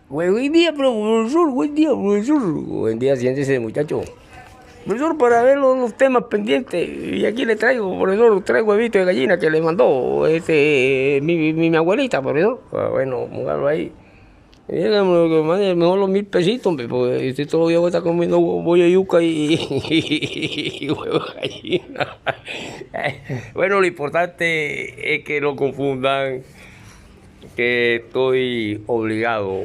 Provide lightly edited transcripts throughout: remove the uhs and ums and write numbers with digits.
Buen día, profesor, buen día, profesor. Buen día, siéntese, muchacho. Profesor, para ver los temas pendientes, y aquí le traigo, profesor, tres huevitos de gallina que le mandó mi abuelita, profesor. Bueno, póngalo ahí. Dígame que me mande mejor los 1.000 pesitos, hombre, porque usted todo el día va a estar comiendo bollo de yuca y huevo de gallina. Bueno, lo importante es que no confundan que estoy obligado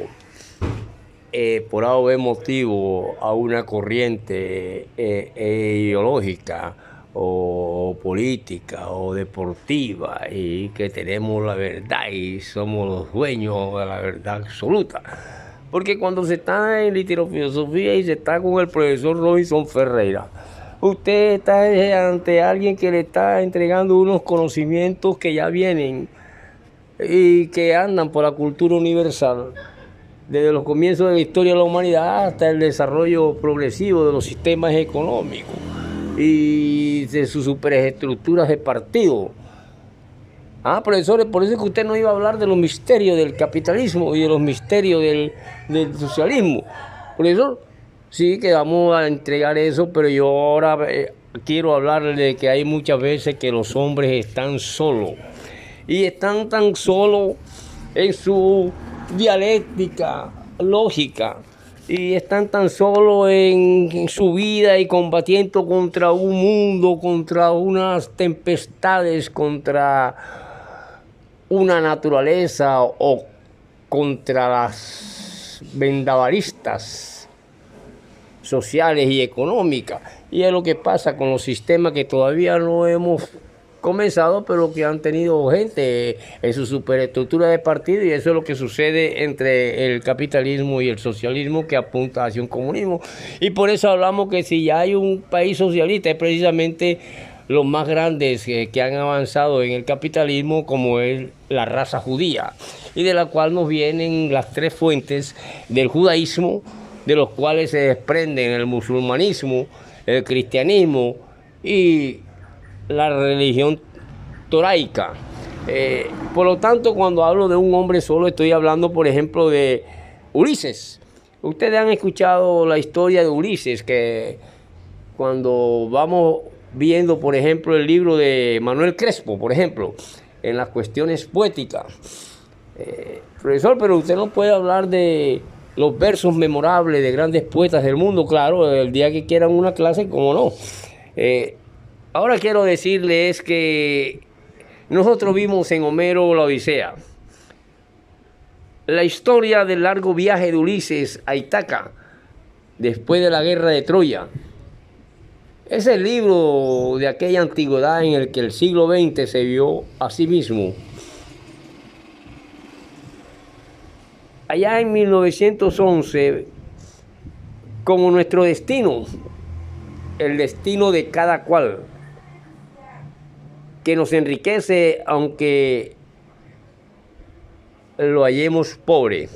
por algún motivo a una corriente ideológica o política o deportiva y que tenemos la verdad y somos los dueños de la verdad absoluta. Porque cuando se está en literofilosofía y se está con el profesor Robinson Ferreira, usted está ante alguien que le está entregando unos conocimientos que ya vienen y que andan por la cultura universal desde los comienzos de la historia de la humanidad hasta el desarrollo progresivo de los sistemas económicos y de sus superestructuras de partido. Profesores, por eso es que usted no iba a hablar de los misterios del capitalismo y de los misterios del socialismo. Profesor, sí que vamos a entregar eso, pero yo ahora quiero hablarle de que hay muchas veces que los hombres están solos. Y están tan solos en su dialéctica lógica y están tan solos en su vida y combatiendo contra un mundo, contra unas tempestades, contra una naturaleza o contra las vendavalistas sociales y económicas. Y es lo que pasa con los sistemas que todavía no hemos comenzado, pero que han tenido gente en su superestructura de partido, y eso es lo que sucede entre el capitalismo y el socialismo, que apunta hacia un comunismo. Y por eso hablamos que si ya hay un país socialista es precisamente los más grandes que han avanzado en el capitalismo, como es la raza judía, y de la cual nos vienen las tres fuentes del judaísmo, de los cuales se desprenden el musulmanismo, el cristianismo y la religión toraica. Por lo tanto, cuando hablo de un hombre solo, estoy hablando, por ejemplo, de Ulises. Ustedes han escuchado la historia de Ulises, que cuando vamos viendo, por ejemplo, el libro de Manuel Crespo, por ejemplo, en las cuestiones poéticas. Profesor, pero usted no puede hablar de los versos memorables de grandes poetas del mundo. Claro, el día que quieran una clase, cómo no. Ahora quiero decirles que nosotros vimos en Homero la Odisea, la historia del largo viaje de Ulises a Ítaca después de la guerra de Troya. Es el libro de aquella antigüedad en el que el siglo XX se vio a sí mismo. Allá en 1911, como nuestro destino, el destino de cada cual, que nos enriquece aunque lo hallemos pobre.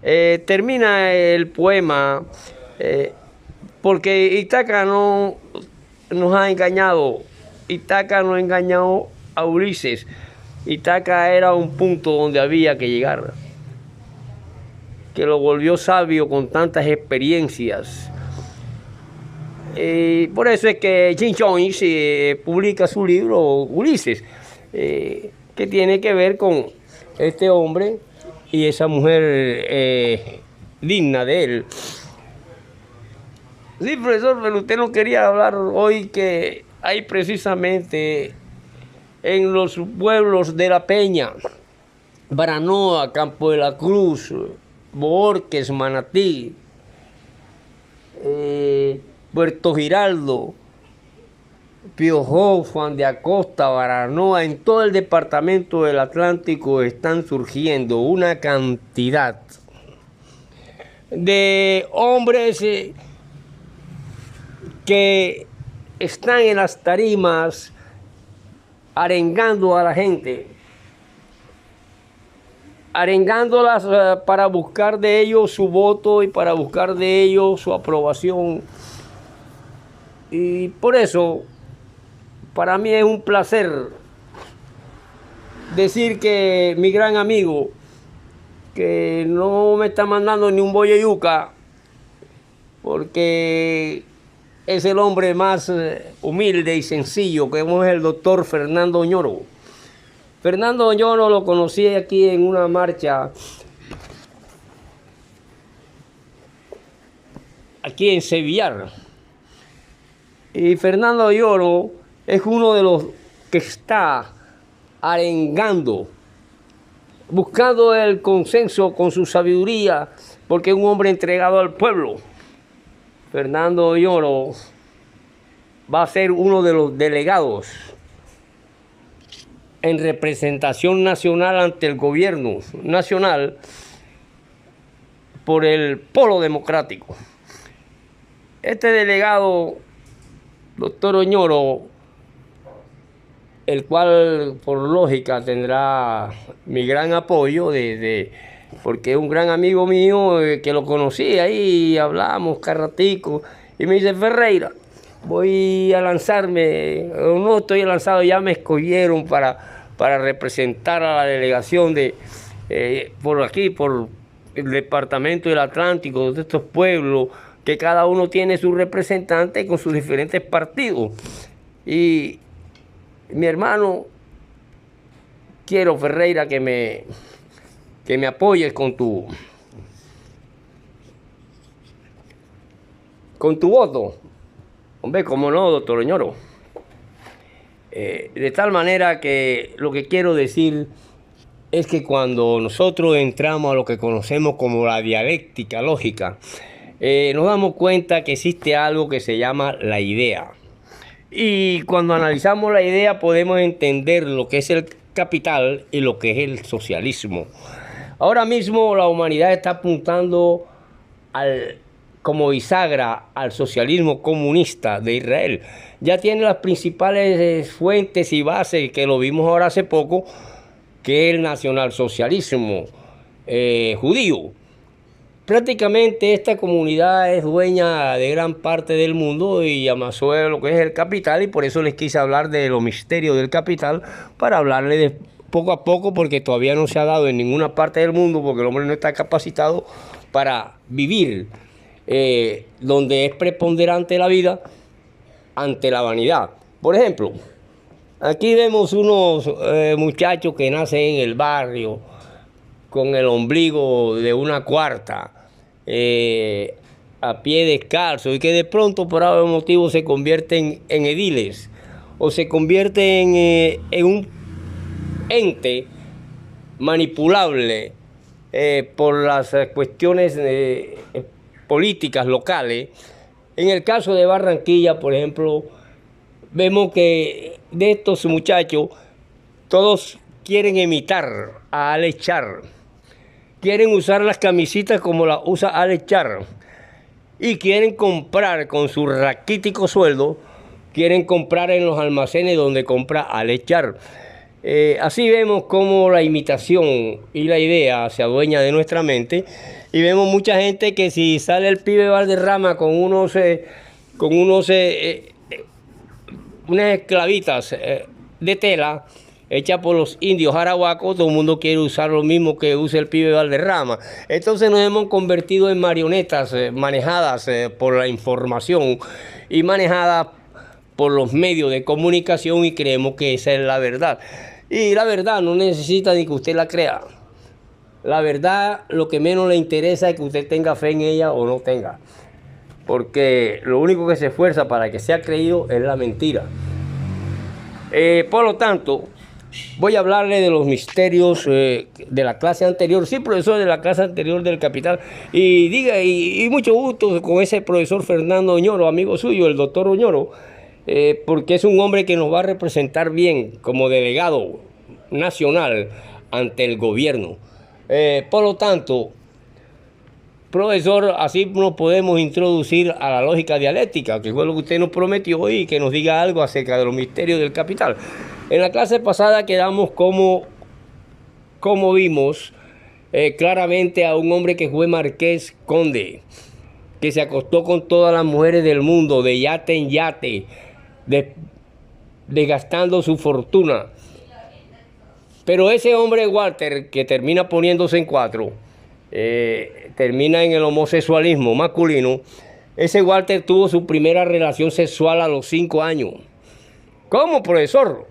Termina el poema porque Ítaca no nos ha engañado. Ítaca nos ha engañado a Ulises. Ítaca era un punto donde había que llegar, que lo volvió sabio con tantas experiencias. Por eso es que Jim Jones publica su libro Ulises, que tiene que ver con este hombre y esa mujer digna de él. Sí, profesor, pero usted no quería hablar hoy que hay precisamente en los pueblos de La Peña, Baranoa, Campo de la Cruz, Bohorques, Manatí, Puerto Giraldo, Piojó, Juan de Acosta, Baranoa, en todo el departamento del Atlántico están surgiendo una cantidad de hombres que están en las tarimas arengando a la gente, arengándolas para buscar de ellos su voto y para buscar de ellos su aprobación. Y por eso, para mí es un placer decir que mi gran amigo, que no me está mandando ni un bollo de yuca, porque es el hombre más humilde y sencillo, que es el doctor Fernando Oñoro. Fernando Oñoro lo conocí aquí en una marcha, aquí en Sevillar. Y Fernando Oñoro es uno de los que está arengando, buscando el consenso con su sabiduría, porque es un hombre entregado al pueblo. Fernando Oñoro va a ser uno de los delegados en representación nacional ante el gobierno nacional por el Polo Democrático. Este delegado, doctor Oñoro, el cual por lógica tendrá mi gran apoyo, porque es un gran amigo mío que lo conocí ahí, hablamos carratico, y me dice: Ferreira, voy a lanzarme, o no estoy lanzado, ya me escogieron para representar a la delegación por aquí, por el departamento del Atlántico, de estos pueblos, que cada uno tiene su representante con sus diferentes partidos. Y mi hermano, quiero, Ferreira, que me apoyes con tu voto. Hombre, cómo no, doctor Oñoro. De tal manera que lo que quiero decir es que cuando nosotros entramos a lo que conocemos como la dialéctica lógica, nos damos cuenta que existe algo que se llama la idea. Y cuando analizamos la idea podemos entender lo que es el capital y lo que es el socialismo. Ahora mismo la humanidad está apuntando como bisagra al socialismo comunista de Israel. Ya tiene las principales fuentes y bases, que lo vimos ahora hace poco, que es el nacionalsocialismo judío. Prácticamente esta comunidad es dueña de gran parte del mundo y amasó lo que es el capital, y por eso les quise hablar de los misterios del capital, para hablarle de poco a poco, porque todavía no se ha dado en ninguna parte del mundo, porque el hombre no está capacitado para vivir donde es preponderante la vida ante la vanidad. Por ejemplo, aquí vemos unos muchachos que nacen en el barrio con el ombligo de una cuarta, a pie descalzo, y que de pronto por algún motivo se convierten en ediles o se convierten en un ente manipulable por las cuestiones políticas locales. En el caso de Barranquilla, por ejemplo, vemos que de estos muchachos todos quieren imitar a Alex Char. Quieren usar las camisitas como las usa Alex Char. Y quieren comprar con su raquítico sueldo, quieren comprar en los almacenes donde compra Alex Char. Así vemos cómo la imitación y la idea se adueña de nuestra mente. Y vemos mucha gente que si sale el pibe Valderrama con unas esclavitas de tela, hecha por los indios arahuacos, todo el mundo quiere usar lo mismo que usa el pibe Valderrama. Entonces nos hemos convertido en marionetas manejadas por la información y manejadas por los medios de comunicación, y creemos que esa es la verdad. Y la verdad no necesita ni que usted la crea. La verdad, lo que menos le interesa es que usted tenga fe en ella o no tenga. Porque lo único que se esfuerza para que sea creído es la mentira. Por lo tanto, voy a hablarle de los misterios de la clase anterior. Sí, profesor, de la clase anterior del Capital. Y mucho gusto con ese profesor Fernando Oñoro, amigo suyo, el doctor Oñoro, porque es un hombre que nos va a representar bien como delegado nacional ante el gobierno. Por lo tanto, profesor, así nos podemos introducir a la lógica dialéctica, que fue lo que usted nos prometió, y que nos diga algo acerca de los misterios del capital. En la clase pasada quedamos como vimos claramente a un hombre que fue marqués conde, que se acostó con todas las mujeres del mundo, de yate en yate, desgastando su fortuna. Pero ese hombre Walter, que termina poniéndose en cuatro, termina en el homosexualismo masculino. Ese Walter tuvo su primera relación sexual a los 5 años. ¿Cómo, profesor?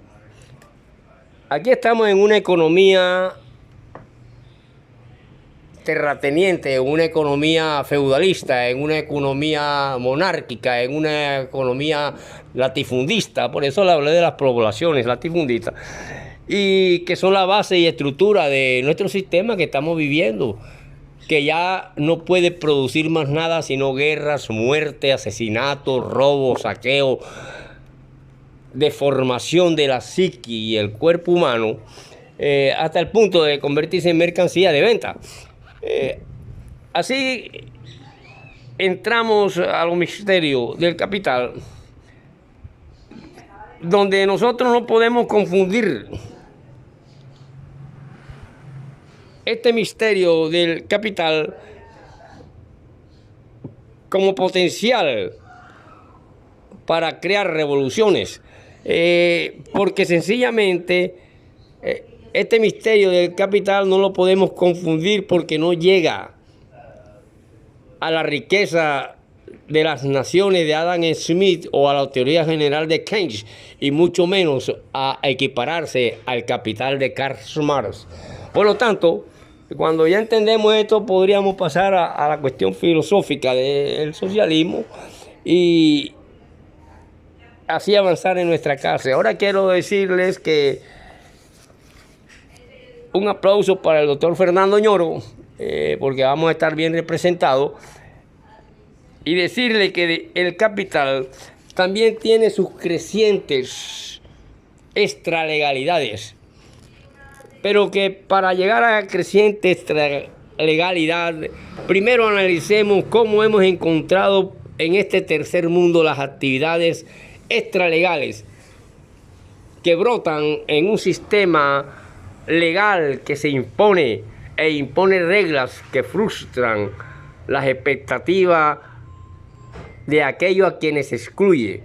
Aquí estamos en una economía terrateniente, en una economía feudalista, en una economía monárquica, en una economía latifundista. Por eso le hablé de las poblaciones latifundistas, y que son la base y estructura de nuestro sistema que estamos viviendo, que ya no puede producir más nada sino guerras, muerte, asesinatos, robos, saqueos, deformación de la psique y el cuerpo humano, hasta el punto de convertirse en mercancía de venta. Así entramos a los misterios del capital, donde nosotros no podemos confundir este misterio del capital como potencial para crear revoluciones, porque sencillamente este misterio del capital no lo podemos confundir porque no llega a la riqueza de las naciones de Adam Smith o a la teoría general de Keynes, y mucho menos a equipararse al capital de Karl Marx. Por lo tanto, cuando ya entendemos esto, podríamos pasar a la cuestión filosófica del socialismo y así avanzar en nuestra clase. Ahora quiero decirles que un aplauso para el doctor Fernando Ñoro, porque vamos a estar bien representados, y decirle que el capital también tiene sus crecientes extralegalidades, pero que para llegar a la creciente extralegalidad, primero analicemos cómo hemos encontrado en este tercer mundo las actividades extralegales que brotan en un sistema legal que se impone e impone reglas que frustran las expectativas de aquello a quienes excluye.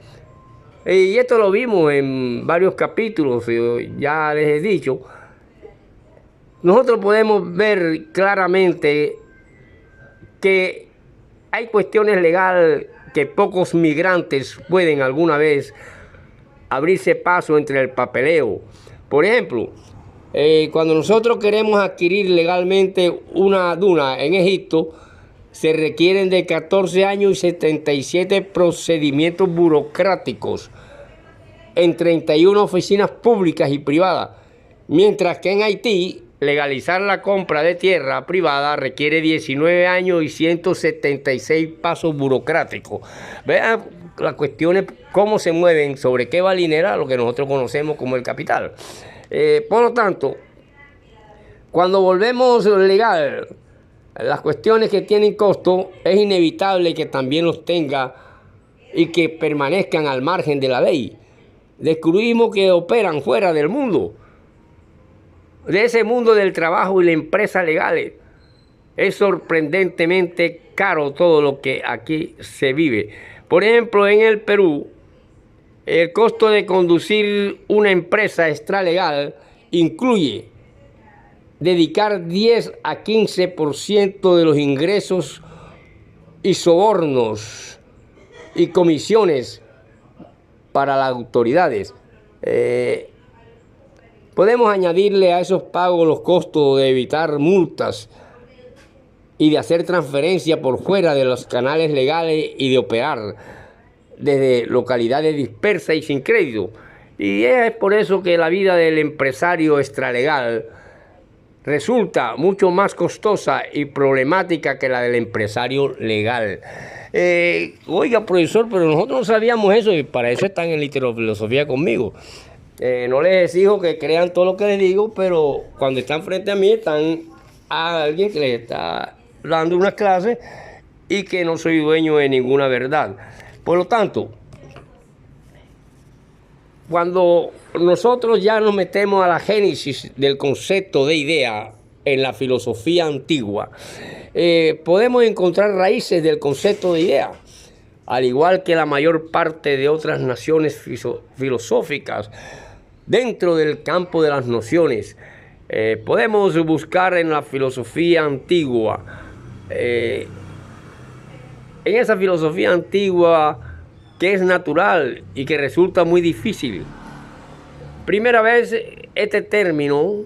Y esto lo vimos en varios capítulos, ya les he dicho. Nosotros podemos ver claramente que hay cuestiones legales que pocos migrantes pueden alguna vez abrirse paso entre el papeleo. Por ejemplo, cuando nosotros queremos adquirir legalmente una duna en Egipto, se requieren de 14 años y 77 procedimientos burocráticos en 31 oficinas públicas y privadas, mientras que en Haití legalizar la compra de tierra privada requiere 19 años y 176 pasos burocráticos. Vean las cuestiones, cómo se mueven, sobre qué va a linear lo que nosotros conocemos como el capital. Por lo tanto, cuando volvemos legal, las cuestiones que tienen costo, es inevitable que también los tenga y que permanezcan al margen de la ley. Descubrimos que operan fuera del mundo, de ese mundo del trabajo y la empresa legales. Es sorprendentemente caro todo lo que aquí se vive. Por ejemplo, en el Perú, el costo de conducir una empresa extralegal incluye dedicar 10 a 15% de los ingresos y sobornos y comisiones para las autoridades. Podemos añadirle a esos pagos los costos de evitar multas y de hacer transferencias por fuera de los canales legales y de operar desde localidades dispersas y sin crédito. Y es por eso que la vida del empresario extralegal resulta mucho más costosa y problemática que la del empresario legal. Oiga, profesor, pero nosotros no sabíamos eso, y para eso están en Literofilosofía conmigo. No les exijo que crean todo lo que les digo, pero cuando están frente a mí están a alguien que les está dando una clase y que no soy dueño de ninguna verdad. Por lo tanto, cuando nosotros ya nos metemos a la génesis del concepto de idea en la filosofía antigua, podemos encontrar raíces del concepto de idea, al igual que la mayor parte de otras naciones filosóficas dentro del campo de las nociones. Podemos buscar en la filosofía antigua, en esa filosofía antigua que es natural y que resulta muy difícil. Primera vez este término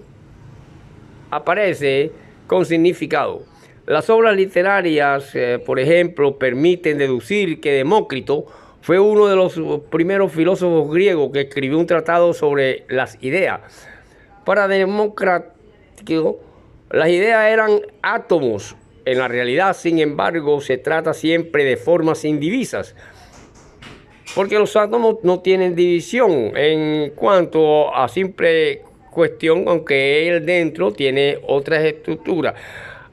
aparece con significado. Las obras literarias, por ejemplo, permiten deducir que Demócrito fue uno de los primeros filósofos griegos que escribió un tratado sobre las ideas. Para Demócrito, las ideas eran átomos. En la realidad, sin embargo, se trata siempre de formas indivisas, porque los átomos no tienen división en cuanto a simple cuestión, aunque él dentro tiene otras estructuras.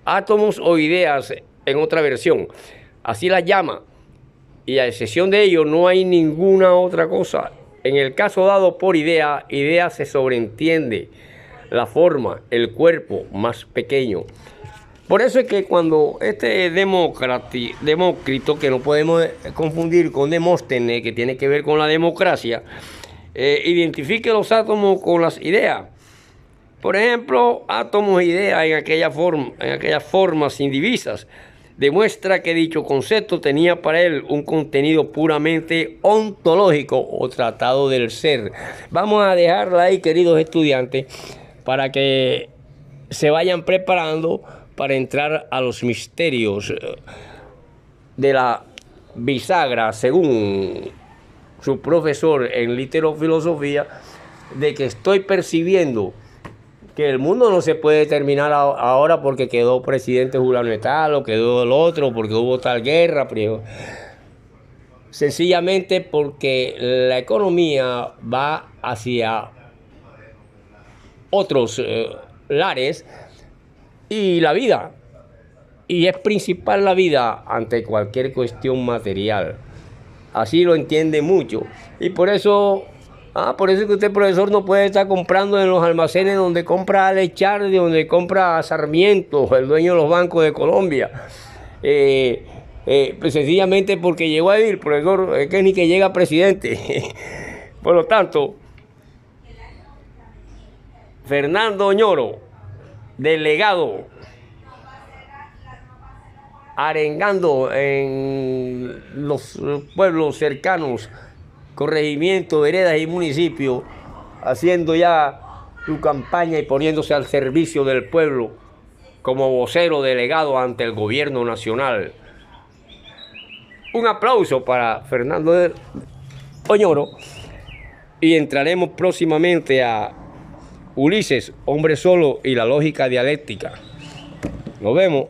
Átomos o ideas en otra versión, así las llama, y a excepción de ello no hay ninguna otra cosa. En el caso dado por idea se sobreentiende la forma, el cuerpo más pequeño. Por eso es que cuando este Demócrito, que no podemos confundir con Demóstenes, que tiene que ver con la democracia, identifique los átomos con las ideas. Por ejemplo, átomos e ideas en aquellas formas indivisas, demuestra que dicho concepto tenía para él un contenido puramente ontológico o tratado del ser. Vamos a dejarla ahí, queridos estudiantes, para que se vayan preparando para entrar a los misterios de la bisagra, según su profesor en literofilosofía, de que estoy percibiendo que el mundo no se puede terminar ahora porque quedó presidente fulano de tal, o quedó el otro, porque hubo tal guerra, pero sencillamente porque la economía va hacia otros lares, y la vida, y es principal la vida ante cualquier cuestión material. Así lo entiende mucho, y por eso es que usted, profesor, no puede estar comprando en los almacenes donde compra Lechardi, donde compra Sarmiento, el dueño de los bancos de Colombia. Pues sencillamente porque llegó a ir, profesor, es que ni que llega presidente. Por lo tanto, Fernando Oñoro, delegado, arengando en los pueblos cercanos, corregimientos, veredas y municipios, haciendo ya su campaña y poniéndose al servicio del pueblo como vocero delegado ante el gobierno nacional. Un aplauso para Fernando Oñoro, y entraremos próximamente a Ulises, hombre solo y la lógica dialéctica. Nos vemos.